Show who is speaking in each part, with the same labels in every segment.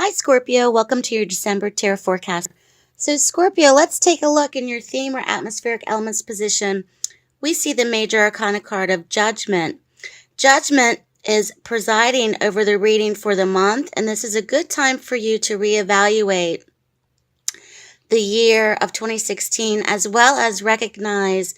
Speaker 1: Hi, Scorpio. Welcome to your December Tarot forecast. So, Scorpio, let's take a look in your theme or atmospheric elements position. We see the major arcana card of Judgment. Judgment is presiding over the reading for the month, and this is a good time for you to reevaluate the year of 2016 as well as recognize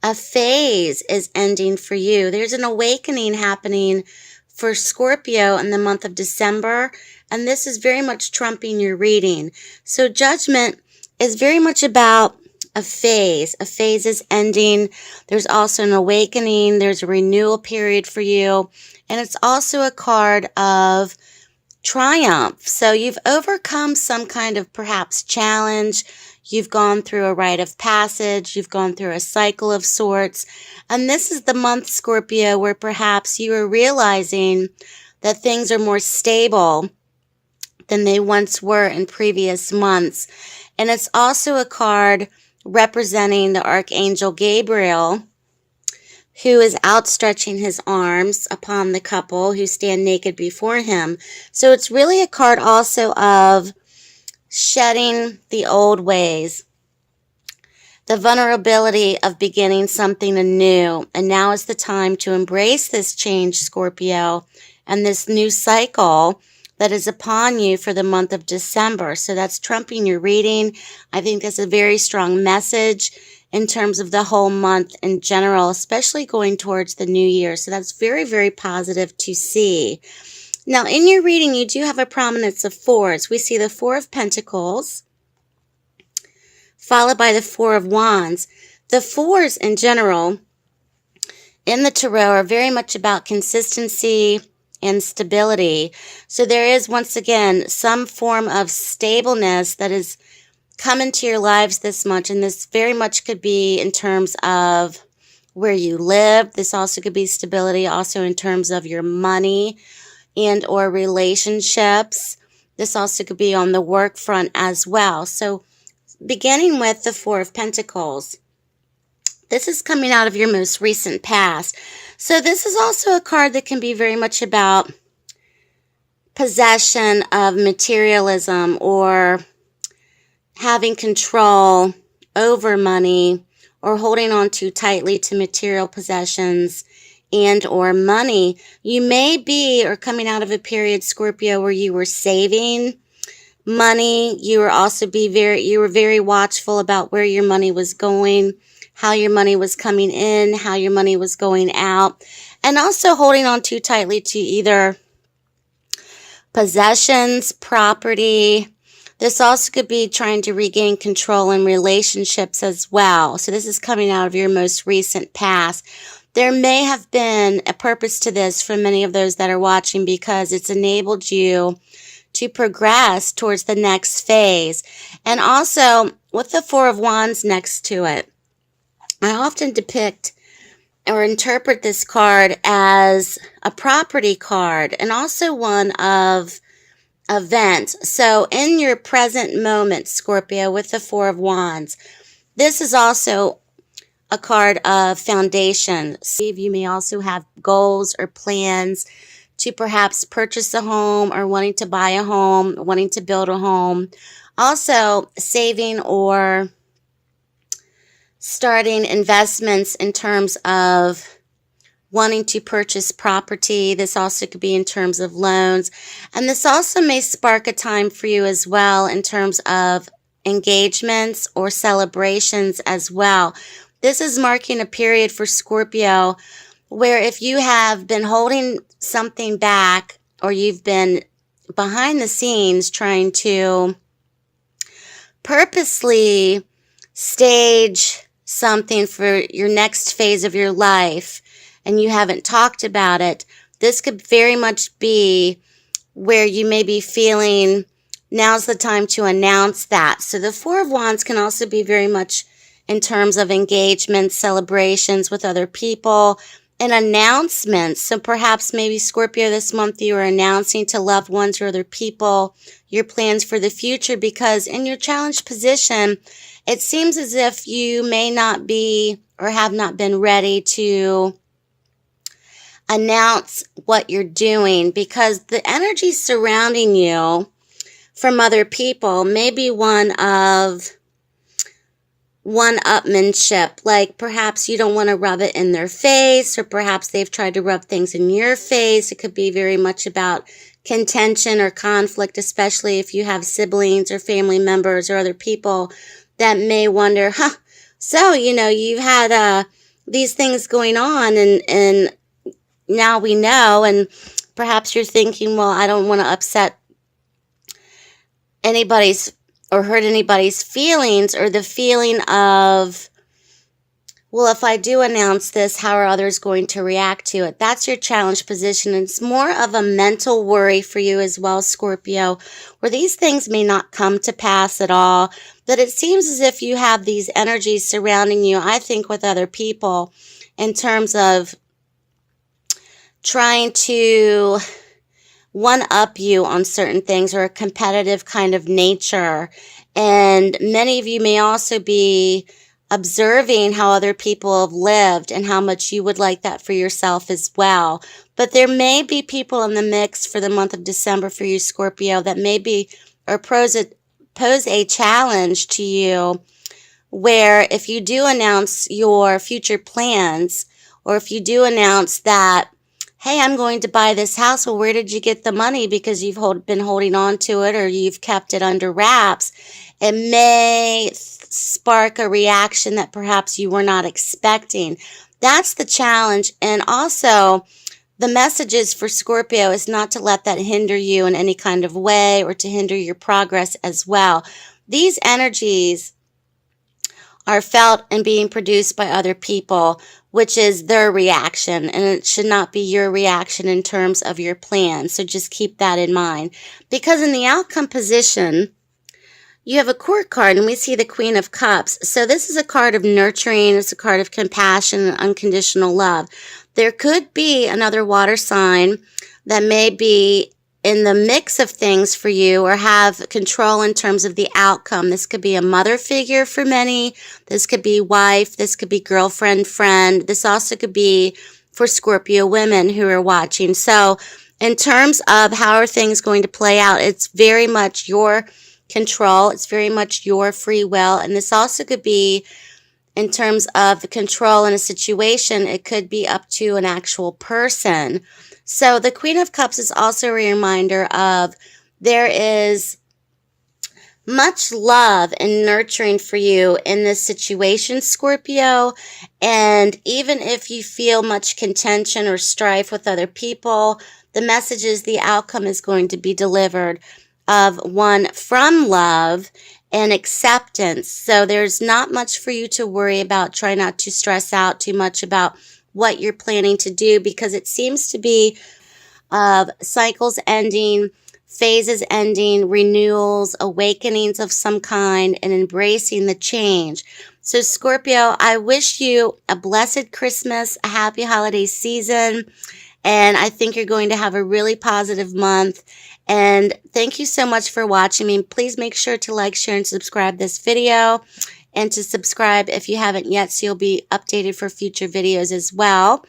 Speaker 1: a phase is ending for you. There's an awakening happening for Scorpio in the month of December, and this is very much trumping your reading. So Judgment is very much about a phase. A phase is ending. There's also an awakening. There's a renewal period for you, and it's also a card of triumph. So you've overcome some kind of perhaps challenge. You've gone through a rite of passage. You've gone through a cycle of sorts. And this is the month, Scorpio, where perhaps you are realizing that things are more stable than they once were in previous months. And it's also a card representing the Archangel Gabriel, who is outstretching his arms upon the couple who stand naked before him. So it's really a card also of shedding the old ways, the vulnerability of beginning something anew. And now is the time to embrace this change, Scorpio, and this new cycle that is upon you for the month of December. So that's trumping your reading. I think that's a very strong message in terms of the whole month in general, especially going towards the new year. So that's very, very positive to see. Now, in your reading, you do have a prominence of fours. We see the Four of Pentacles, followed by the Four of Wands. The fours in general in the tarot are very much about consistency and stability. So there is, once again, some form of stableness that is come into your lives this much, and this very much could be in terms of where you live. This also could be stability also in terms of your money and or relationships. This also could be on the work front as well. So beginning with the Four of Pentacles, this is coming out of your most recent past. So this is also a card that can be very much about possession of materialism or having control over money or holding on too tightly to material possessions and or money. You may be or coming out of a period, Scorpio, where you were saving money. You were very watchful about where your money was going, how your money was coming in, how your money was going out, and also holding on too tightly to either possessions, property. This also could be trying to regain control in relationships as well. So this is coming out of your most recent past. There may have been a purpose to this for many of those that are watching because it's enabled you to progress towards the next phase. And also, with the Four of Wands next to it, I often depict or interpret this card as a property card and also one of events. So in your present moment, Scorpio, with the Four of Wands, this is also a card of foundation. You may also have goals or plans to perhaps purchase a home or wanting to buy a home, wanting to build a home. Also saving or starting investments in terms of wanting to purchase property. This also could be in terms of loans. And this also may spark a time for you as well in terms of engagements or celebrations as well. This is marking a period for Scorpio where if you have been holding something back or you've been behind the scenes trying to purposely stage something for your next phase of your life and you haven't talked about it, this could very much be where you may be feeling now's the time to announce that. So the Four of Wands can also be very much in terms of engagements, celebrations with other people, and announcements. So perhaps maybe Scorpio this month you are announcing to loved ones or other people your plans for the future, because in your challenged position, it seems as if you may not be or have not been ready to announce what you're doing, because the energy surrounding you from other people, maybe one of one-upmanship, like perhaps you don't want to rub it in their face, or perhaps they've tried to rub things in your face. It could be very much about contention or conflict, especially if you have siblings or family members or other people that may wonder, so, you've had these things going on, and now we know, and perhaps you're thinking, well, I don't want to upset anybody's or hurt anybody's feelings, or the feeling of, well, if I do announce this, how are others going to react to it? That's your challenge position. It's more of a mental worry for you as well, Scorpio, where these things may not come to pass at all, but it seems as if you have these energies surrounding you, I think, with other people in terms of trying to one-up you on certain things, or a competitive kind of nature. And many of you may also be observing how other people have lived and how much you would like that for yourself as well. But there may be people in the mix for the month of December for you, Scorpio, that maybe or pose a challenge to you, where if you do announce your future plans, or if you do announce that, hey, I'm going to buy this house. Well, where did you get the money? Because you've been holding on to it, or you've kept it under wraps. It may spark a reaction that perhaps you were not expecting. That's the challenge. And also, the messages for Scorpio is not to let that hinder you in any kind of way, or to hinder your progress as well. These energies are felt and being produced by other people, which is their reaction, and it should not be your reaction in terms of your plan. So just keep that in mind. Because in the outcome position, you have a court card, and we see the Queen of Cups. So this is a card of nurturing. It's a card of compassion and unconditional love. There could be another water sign that may be in the mix of things for you, or have control in terms of the outcome. This could be a mother figure for many. This could be wife. This could be girlfriend, friend. This also could be for Scorpio women who are watching. So in terms of how are things going to play out, it's very much your control. It's very much your free will. And this also could be in terms of the control in a situation. It could be up to an actual person. So the Queen of Cups is also a reminder of there is much love and nurturing for you in this situation, Scorpio. And even if you feel much contention or strife with other people, the message is the outcome is going to be delivered of one from love and acceptance. So there's not much for you to worry about. Try not to stress out too much about what you're planning to do, because it seems to be of cycles ending, phases ending, renewals, awakenings of some kind, and embracing the change. So Scorpio, I wish you a blessed Christmas, a happy holiday season, and I think you're going to have a really positive month. And thank you so much for watching me. Please make sure to like, share, and subscribe this video, and to subscribe if you haven't yet, so you'll be updated for future videos as well.